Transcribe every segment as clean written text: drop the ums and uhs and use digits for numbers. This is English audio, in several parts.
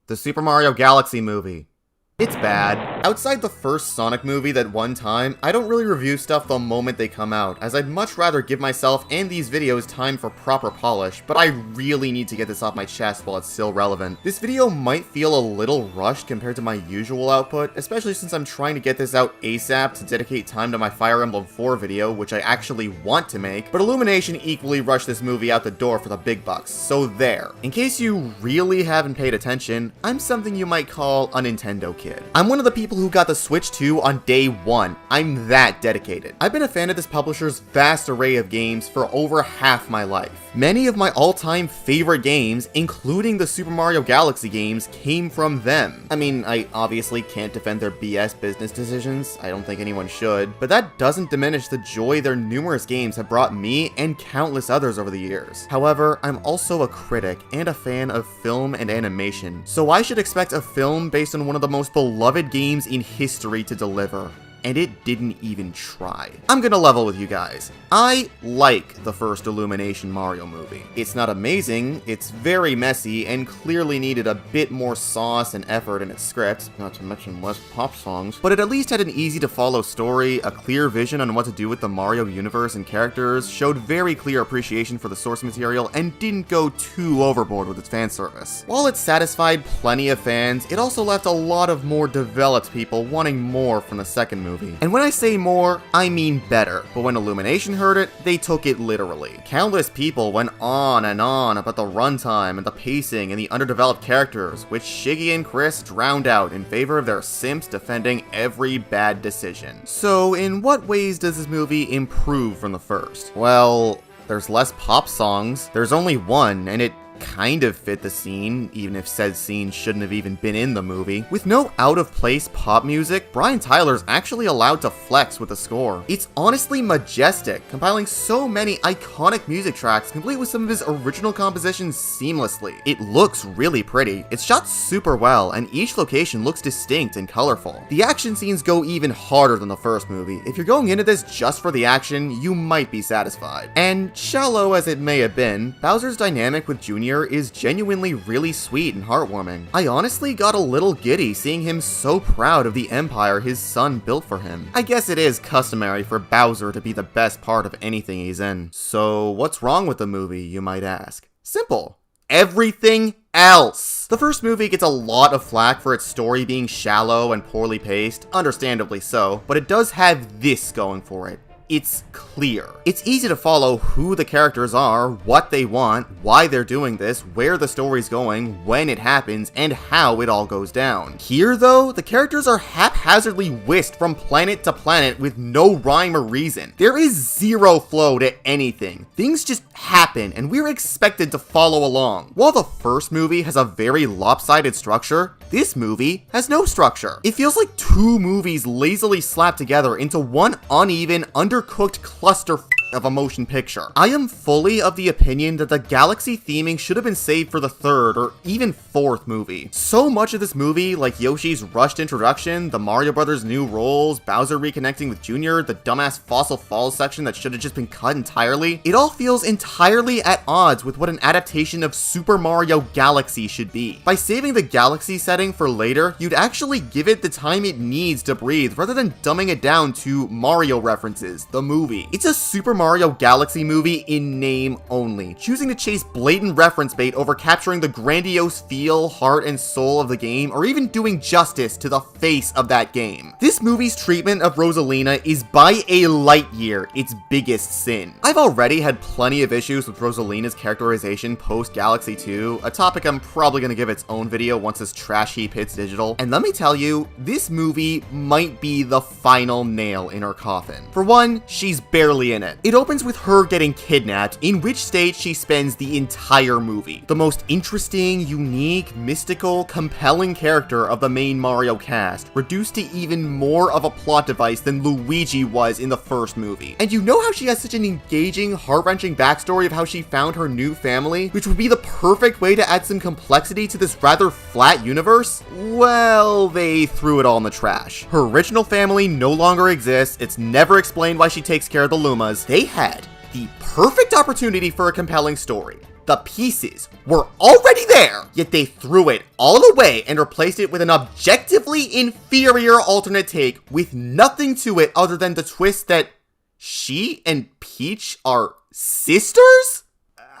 The Super Mario Galaxy movie. It's bad. Outside the first Sonic movie that one time, I don't really review stuff the moment they come out, as I'd much rather give myself and these videos time for proper polish, but I really need to get this off my chest while it's still relevant. This video might feel a little rushed compared to my usual output, especially since I'm trying to get this out ASAP to dedicate time to my Fire Emblem 4 video, which I actually want to make, but Illumination equally rushed this movie out the door for the big bucks, so there. In case you really haven't paid attention, I'm something you might call a Nintendo kid. I'm one of the people who got the Switch 2 on day one. I'm that dedicated. I've been a fan of this publisher's vast array of games for over half my life. Many of my all-time favorite games, including the Super Mario Galaxy games, came from them. I mean, I obviously can't defend their BS business decisions, I don't think anyone should, but that doesn't diminish the joy their numerous games have brought me and countless others over the years. However, I'm also a critic and a fan of film and animation, so I should expect a film based on one of the most beloved games in history to deliver. And it didn't even try. I'm gonna level with you guys. I like the first Illumination Mario movie. It's not amazing, it's very messy, and clearly needed a bit more sauce and effort in its script, not to mention less pop songs, but it at least had an easy-to-follow story, a clear vision on what to do with the Mario universe and characters, showed very clear appreciation for the source material, and didn't go too overboard with its fan service. While it satisfied plenty of fans, it also left a lot of more developed people wanting more from the second movie. And when I say more, I mean better. But when Illumination heard it, they took it literally. Countless people went on about the runtime and the pacing and the underdeveloped characters, which Shiggy and Chris drowned out in favor of their simps defending every bad decision. So in what ways does this movie improve from the first? Well, there's less pop songs, there's only one, and it kind of fit the scene, even if said scene shouldn't have even been in the movie. With no out-of-place pop music, Brian Tyler's actually allowed to flex with the score. It's honestly majestic, compiling so many iconic music tracks complete with some of his original compositions seamlessly. It looks really pretty, it's shot super well, and each location looks distinct and colorful. The action scenes go even harder than the first movie. If you're going into this just for the action, you might be satisfied. And shallow as it may have been, Bowser's dynamic with Junior is genuinely really sweet and heartwarming. I honestly got a little giddy seeing him so proud of the empire his son built for him. I guess it is customary for Bowser to be the best part of anything he's in. So what's wrong with the movie, you might ask? Simple. Everything else. The first movie gets a lot of flack for its story being shallow and poorly paced, understandably so, but it does have this going for it. It's clear. It's easy to follow who the characters are, what they want, why they're doing this, where the story's going, when it happens, and how it all goes down. Here, though, the characters are haphazardly whisked from planet to planet with no rhyme or reason. There is zero flow to anything. Things just happen, and we're expected to follow along. While the first movie has a very lopsided structure, this movie has no structure. It feels like two movies lazily slapped together into one uneven, undercooked cluster of a motion picture. I am fully of the opinion that the galaxy theming should have been saved for the third or even fourth movie. So much of this movie, like Yoshi's rushed introduction, the Mario Brothers' new roles, Bowser reconnecting with Junior, the dumbass Fossil Falls section that should have just been cut entirely, it all feels entirely at odds with what an adaptation of Super Mario Galaxy should be. By saving the galaxy setting for later, you'd actually give it the time it needs to breathe rather than dumbing it down to Mario references, the movie. It's a Super Mario Galaxy movie in name only, choosing to chase blatant reference bait over capturing the grandiose feel, heart, and soul of the game, or even doing justice to the face of that game. This movie's treatment of Rosalina is by a light year its biggest sin. I've already had plenty of issues with Rosalina's characterization post-Galaxy 2, a topic I'm probably gonna give its own video once this trash heap hits digital, and let me tell you, this movie might be the final nail in her coffin. For one, she's barely in it. It opens with her getting kidnapped, in which state she spends the entire movie. The most interesting, unique, mystical, compelling character of the main Mario cast, reduced to even more of a plot device than Luigi was in the first movie. And you know how she has such an engaging, heart-wrenching backstory of how she found her new family, which would be the perfect way to add some complexity to this rather flat universe? Well, they threw it all in the trash. Her original family no longer exists, it's never explained why she takes care of the Lumas. They had the perfect opportunity for a compelling story. The pieces were already there, yet they threw it all away and replaced it with an objectively inferior alternate take with nothing to it other than the twist that she and Peach are sisters?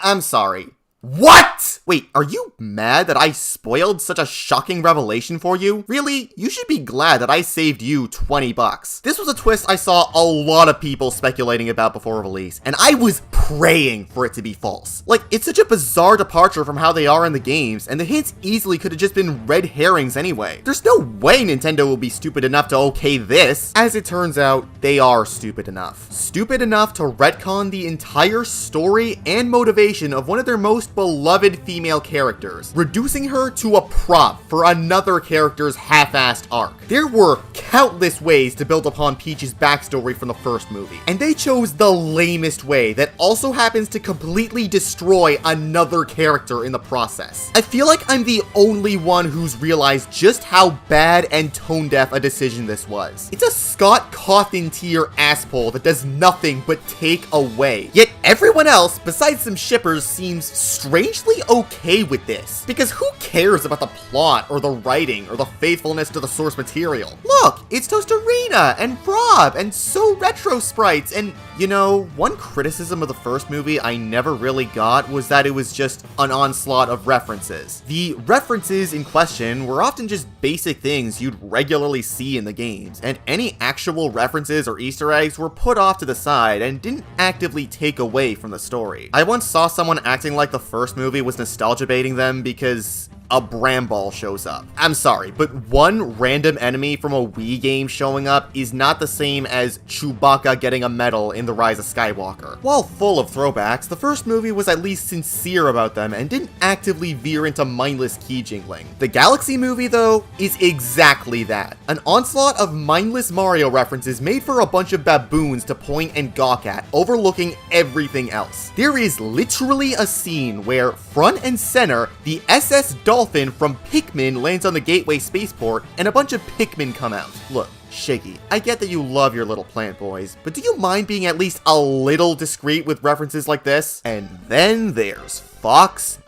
I'm sorry. What? Wait, are you mad that I spoiled such a shocking revelation for you? Really? You should be glad that I saved you $20. This was a twist I saw a lot of people speculating about before release, and I was praying for it to be false. Like, it's such a bizarre departure from how they are in the games, and the hints easily could have just been red herrings anyway. There's no way Nintendo will be stupid enough to okay this. As it turns out, they are stupid enough. Stupid enough to retcon the entire story and motivation of one of their most beloved female characters, reducing her to a prop for another character's half-assed arc. There were countless ways to build upon Peach's backstory from the first movie, and they chose the lamest way that also happens to completely destroy another character in the process. I feel like I'm the only one who's realized just how bad and tone-deaf a decision this was. It's a Scott Cawthon tier asshole that does nothing but take away. Yet everyone else, besides some shippers, seems strangely okay with this, because who cares about the plot or the writing or the faithfulness to the source material? Look, it's Toasterina and Rob and So Retro sprites, and you know, one criticism of the first movie I never really got was that it was just an onslaught of references. The references in question were often just basic things you'd regularly see in the games, and any actual references or Easter eggs were put off to the side and didn't actively take away from the story. I once saw someone acting like the first movie was nostalgia baiting them because a Bramball shows up. I'm sorry, but one random enemy from a Wii game showing up is not the same as Chewbacca getting a medal in The Rise of Skywalker. While full of throwbacks, the first movie was at least sincere about them and didn't actively veer into mindless key jingling. The Galaxy movie, though, is exactly that. An onslaught of mindless Mario references made for a bunch of baboons to point and gawk at, overlooking everything else. There is literally a scene where, front and center, the SS Dolphin from Pikmin lands on the Gateway Spaceport, and a bunch of Pikmin come out. Look, Shiggy, I get that you love your little plant boys, but do you mind being at least a little discreet with references like this? And then there's Fox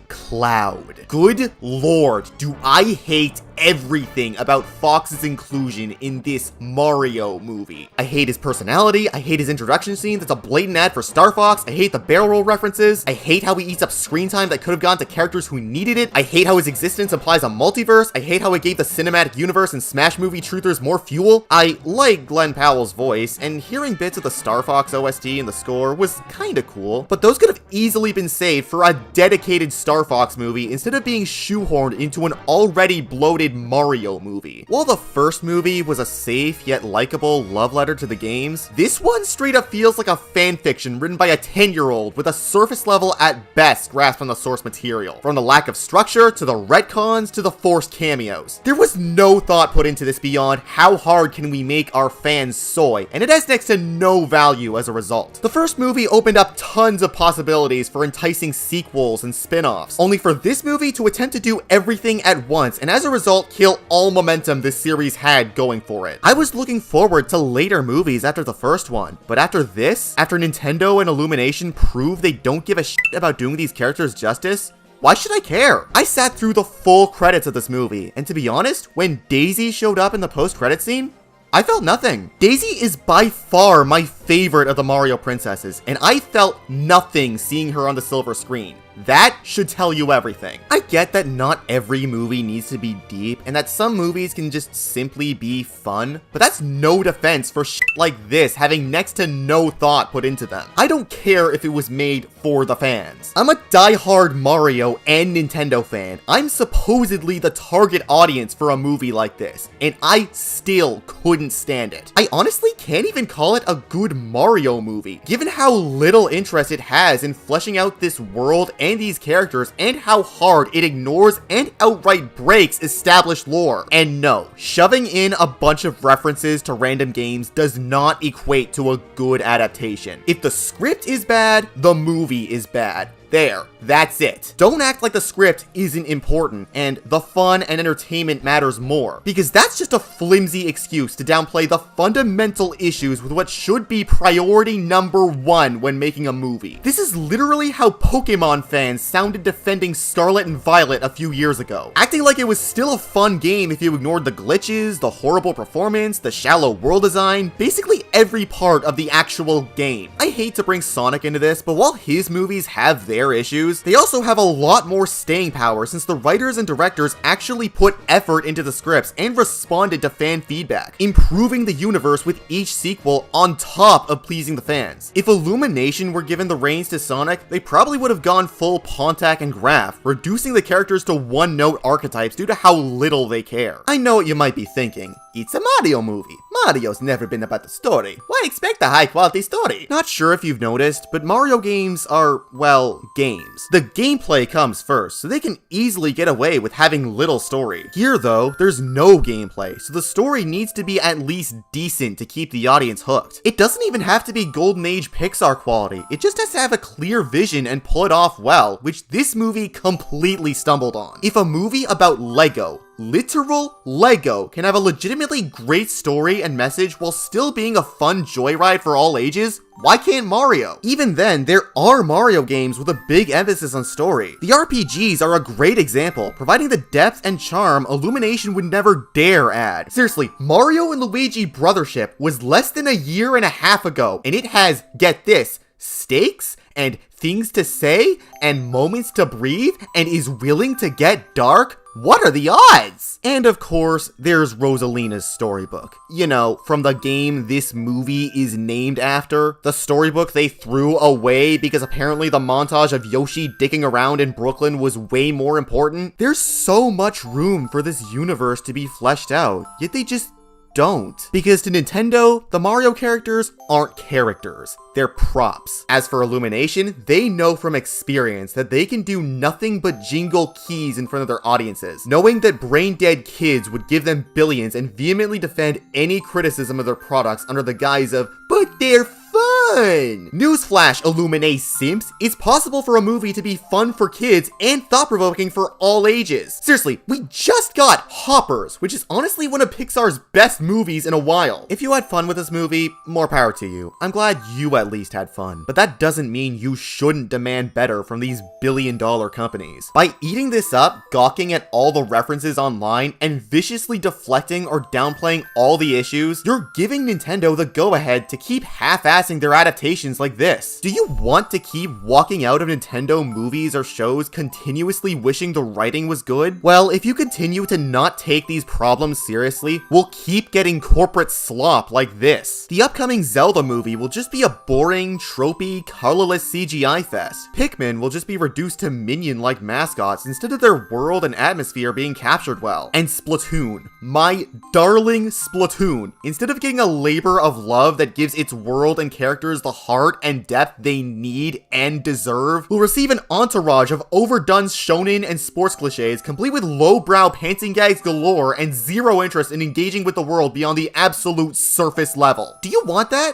Cloud. Good lord, do I hate everything about Fox's inclusion in this Mario movie. I hate his personality, I hate his introduction scene that's a blatant ad for Star Fox, I hate the barrel roll references, I hate how he eats up screen time that could have gone to characters who needed it, I hate how his existence implies a multiverse, I hate how it gave the cinematic universe and Smash movie truthers more fuel. I like Glenn Powell's voice, and hearing bits of the Star Fox OST in the score was kinda cool, but those could have easily been saved for a dedicated Star Fox movie instead of being shoehorned into an already bloated Mario movie. While the first movie was a safe yet likable love letter to the games, this one straight up feels like a fanfiction written by a 10-year-old with a surface level at best grasp on the source material. From the lack of structure, to the retcons, to the forced cameos. There was no thought put into this beyond how hard can we make our fans soy, and it has next to no value as a result. The first movie opened up tons of possibilities for enticing sequels and spin-offs, only for this movie to attempt to do everything at once, and as a result, kill all momentum this series had going for it. I was looking forward to later movies after the first one, but after this, after Nintendo and Illumination prove they don't give a shit about doing these characters justice, why should I care? I sat through the full credits of this movie, and to be honest, when Daisy showed up in the post-credit scene, I felt nothing. Daisy is by far my favorite of the Mario princesses, and I felt nothing seeing her on the silver screen. That should tell you everything. I get that not every movie needs to be deep, and that some movies can just simply be fun, but that's no defense for shit like this having next to no thought put into them. I don't care if it was made for the fans. I'm a die-hard Mario and Nintendo fan. I'm supposedly the target audience for a movie like this, and I still couldn't stand it. I honestly can't even call it a good Mario movie, given how little interest it has in fleshing out this world and these characters, and how hard it ignores and outright breaks established lore. And no, shoving in a bunch of references to random games does not equate to a good adaptation. If the script is bad, the movie is bad. There. That's it. Don't act like the script isn't important and the fun and entertainment matters more, because that's just a flimsy excuse to downplay the fundamental issues with what should be priority number one when making a movie. This is literally how Pokemon fans sounded defending Scarlet and Violet a few years ago, acting like it was still a fun game if you ignored the glitches, the horrible performance, the shallow world design, basically every part of the actual game. I hate to bring Sonic into this, but while his movies have their issues, they also have a lot more staying power since the writers and directors actually put effort into the scripts and responded to fan feedback, improving the universe with each sequel on top of pleasing the fans. If Illumination were given the reins to Sonic, they probably would have gone full Pontac and Graf, reducing the characters to one-note archetypes due to how little they care. I know what you might be thinking. It's a Mario movie. Mario's never been about the story. Why expect a high-quality story? Not sure if you've noticed, but Mario games are, well, games. The gameplay comes first, so they can easily get away with having little story. Here, though, there's no gameplay, so the story needs to be at least decent to keep the audience hooked. It doesn't even have to be Golden Age Pixar quality, it just has to have a clear vision and pull it off well, which this movie completely stumbled on. If a movie about Lego, literal Lego, can have a legitimately great story and message while still being a fun joyride for all ages, why can't Mario? Even then, there are Mario games with a big emphasis on story. The RPGs are a great example, providing the depth and charm Illumination would never dare add. Seriously, Mario and Luigi Brothership was less than a year and a half ago, and it has, get this, stakes and things to say and moments to breathe and is willing to get dark? What are the odds? And of course, there's Rosalina's storybook. You know, from the game this movie is named after. The storybook they threw away because apparently the montage of Yoshi dicking around in Brooklyn was way more important. There's so much room for this universe to be fleshed out, yet they just don't. Because to Nintendo, the Mario characters aren't characters, they're props. As for Illumination, they know from experience that they can do nothing but jingle keys in front of their audiences, knowing that brain-dead kids would give them billions and vehemently defend any criticism of their products under the guise of, but they're fun! Newsflash, Illuminate simps, it's possible for a movie to be fun for kids and thought-provoking for all ages. Seriously, we just got Hoppers, which is honestly one of Pixar's best movies in a while. If you had fun with this movie, more power to you. I'm glad you at least had fun. But that doesn't mean you shouldn't demand better from these billion-dollar companies. By eating this up, gawking at all the references online, and viciously deflecting or downplaying all the issues, you're giving Nintendo the go-ahead to keep half-assing their adaptations like this. Do you want to keep walking out of Nintendo movies or shows continuously wishing the writing was good? Well, if you continue to not take these problems seriously, we'll keep getting corporate slop like this. The upcoming Zelda movie will just be a boring, tropey, colorless CGI fest. Pikmin will just be reduced to minion-like mascots instead of their world and atmosphere being captured well. And Splatoon, my darling Splatoon, instead of getting a labor of love that gives its world and characters the heart and depth they need and deserve, will receive an entourage of overdone shonen and sports cliches, complete with lowbrow pantsing gags galore and zero interest in engaging with the world beyond the absolute surface level. Do you want that?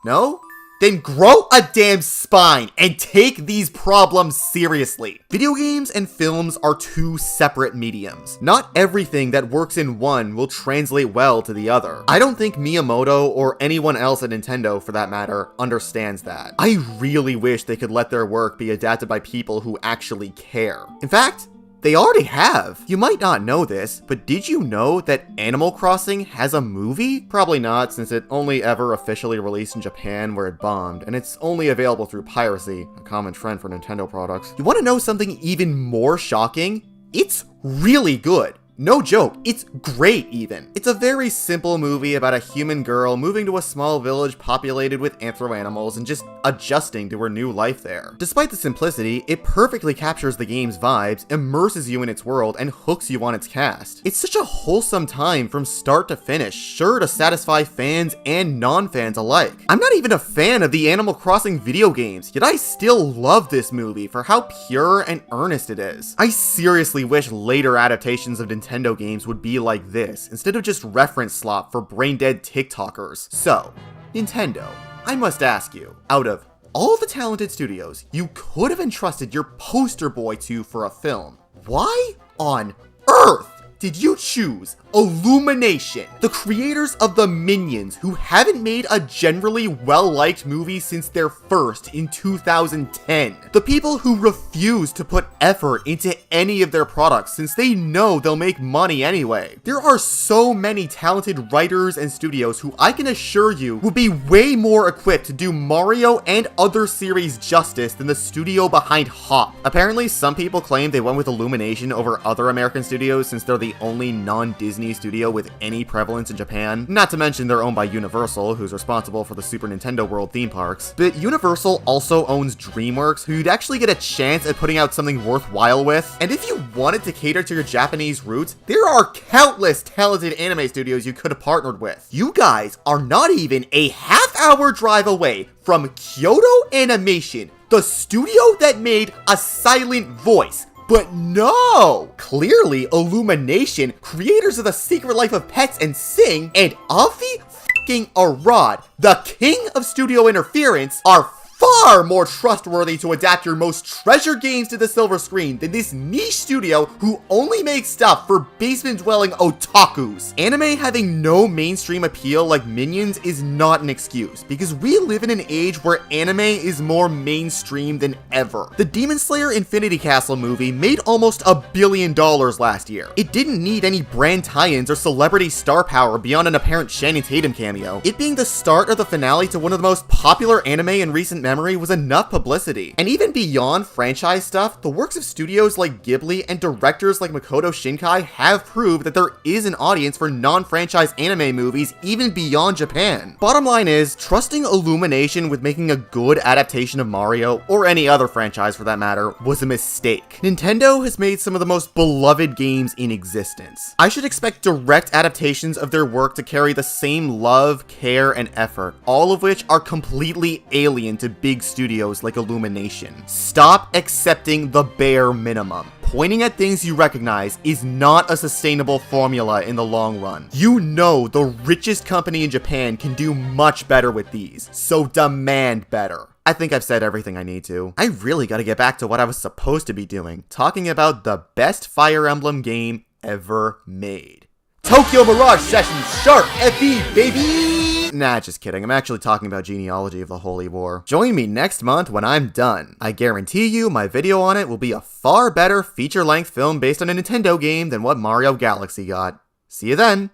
No? Then grow a damn spine and take these problems seriously. Video games and films are two separate mediums. Not everything that works in one will translate well to the other. I don't think Miyamoto, or anyone else at Nintendo for that matter, understands that. I really wish they could let their work be adapted by people who actually care. In fact, they already have. You might not know this, but did you know that Animal Crossing has a movie? Probably not, since it only ever officially released in Japan where it bombed, and it's only available through piracy, a common trend for Nintendo products. You want to know something even more shocking? It's really good. No joke, it's great even. It's a very simple movie about a human girl moving to a small village populated with anthro-animals and just adjusting to her new life there. Despite the simplicity, it perfectly captures the game's vibes, immerses you in its world, and hooks you on its cast. It's such a wholesome time from start to finish, sure to satisfy fans and non-fans alike. I'm not even a fan of the Animal Crossing video games, yet I still love this movie for how pure and earnest it is. I seriously wish later adaptations of Nintendo games would be like this, instead of just reference slop for brain-dead TikTokers. So, Nintendo, I must ask you, out of all the talented studios you could have entrusted your poster boy to for a film, why on earth did you choose Illumination, the creators of the Minions, who haven't made a generally well-liked movie since their first in 2010? The people who refuse to put effort into any of their products since they know they'll make money anyway. There are so many talented writers and studios who I can assure you would be way more equipped to do Mario and other series justice than the studio behind Hop. Apparently, some people claim they went with Illumination over other American studios since they're the only non-Disney studio with any prevalence in Japan. Not to mention they're owned by Universal, who's responsible for the Super Nintendo World theme parks. But Universal also owns DreamWorks, who you'd actually get a chance at putting out something worthwhile with. And if you wanted to cater to your Japanese roots, there are countless talented anime studios you could have partnered with. You guys are not even a half-hour drive away from Kyoto Animation, the studio that made A Silent Voice. But no! Clearly, Illumination, creators of The Secret Life of Pets and Sing, and Avi f***ing Arad, the king of studio interference, are far more trustworthy to adapt your most treasured games to the silver screen than this niche studio who only makes stuff for basement-dwelling otakus. Anime having no mainstream appeal like Minions is not an excuse, because we live in an age where anime is more mainstream than ever. The Demon Slayer Infinity Castle movie made almost $1 billion last year. It didn't need any brand tie-ins or celebrity star power beyond an apparent Channing Tatum cameo. It being the start of the finale to one of the most popular anime in recent memory was enough publicity. And even beyond franchise stuff, the works of studios like Ghibli and directors like Makoto Shinkai have proved that there is an audience for non-franchise anime movies even beyond Japan. Bottom line is, trusting Illumination with making a good adaptation of Mario, or any other franchise for that matter, was a mistake. Nintendo has made some of the most beloved games in existence. I should expect direct adaptations of their work to carry the same love, care, and effort, all of which are completely alien to big studios like Illumination. Stop accepting the bare minimum. Pointing at things you recognize is not a sustainable formula in the long run. You know the richest company in Japan can do much better with these, so demand better. I think I've said everything I need to. I really gotta get back to what I was supposed to be doing, talking about the best Fire Emblem game ever made. Tokyo Mirage Sessions Sharp FE, baby! Nah, just kidding. I'm actually talking about Genealogy of the Holy War. Join me next month when I'm done. I guarantee you my video on it will be a far better feature-length film based on a Nintendo game than what Mario Galaxy got. See you then!